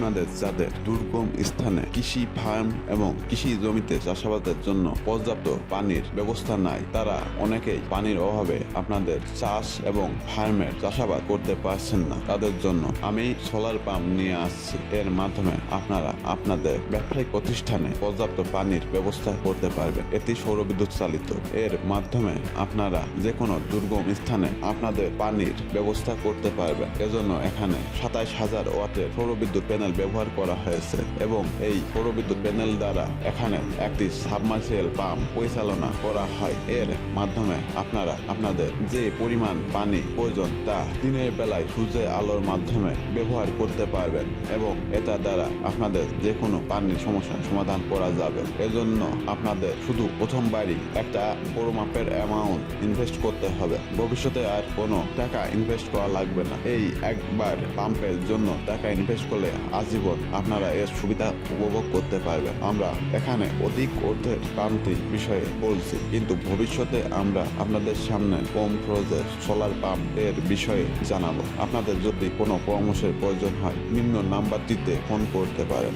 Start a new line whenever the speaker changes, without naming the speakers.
আপনাদের যাদের দুর্গম স্থানে কৃষি ফার্ম এবং কৃষি জমিতে চাষাবাদের জন্য পর্যাপ্ত পানির ব্যবস্থা নাই, তারা অনেকেই পানির অভাবে আপনাদের চাষ এবং ফার্মের চাষাবাদ করতে পারছেন না, তাদের জন্য আমি সোলার পাম্প নিয়ে আসছি। এর মাধ্যমে আপনারা আপনাদের ব্যবসায়িক প্রতিষ্ঠানে পর্যাপ্ত পানির ব্যবস্থা করতে পারবেন। এটি সৌরবিদ্যুৎ চালিত। এর মাধ্যমে আপনারা যে কোনো দুর্গম স্থানে আপনাদের পানির ব্যবস্থা করতে পারবেন। এজন্য এখানে 27,000 ওয়াটের সৌরবিদ্যুৎ প্যানেল ব্যবহার করা হয়েছে এবং এই সৌরবিদ্যুৎ প্যানেল দ্বারা এখানে একটি সাবমার্সিবল পাম্প পরিচালনা করা হয়। এর মাধ্যমে আপনারা আপনাদের যে পরিমাণ পানি প্রয়োজন তা দিনের বেলায় সূর্যের আলোর মাধ্যমে ব্যবহার করতে পারবেন এবং এটা দ্বারা আপনাদের যে কোনো পানির সমস্যার সমাধান করা যাবে। এজন্য আপনাদের শুধু প্রথমবারই একটা বড় মাপের অ্যামাউন্ট ইনভেস্ট করতে হবে। ভবিষ্যতে আর কোনো টাকা ইনভেস্ট করা লাগবে না। এই একবার পাম্পের জন্য টাকা ইনভেস্ট করলে আজীবন আপনারা এর সুবিধা উপভোগ করতে পারবেন। আমরা এখানে অধিক অর্থের পাম্পটি বিষয়ে বলছি, কিন্তু ভবিষ্যতে আমরা আপনাদের সামনে কম খরচের সোলার পাম্প এর বিষয়ে জানাবো। আপনাদের যদি কোনো পরামর্শের প্রয়োজন হয় নিম্ন নাম্বারটিতে ফোন করতে পারেন।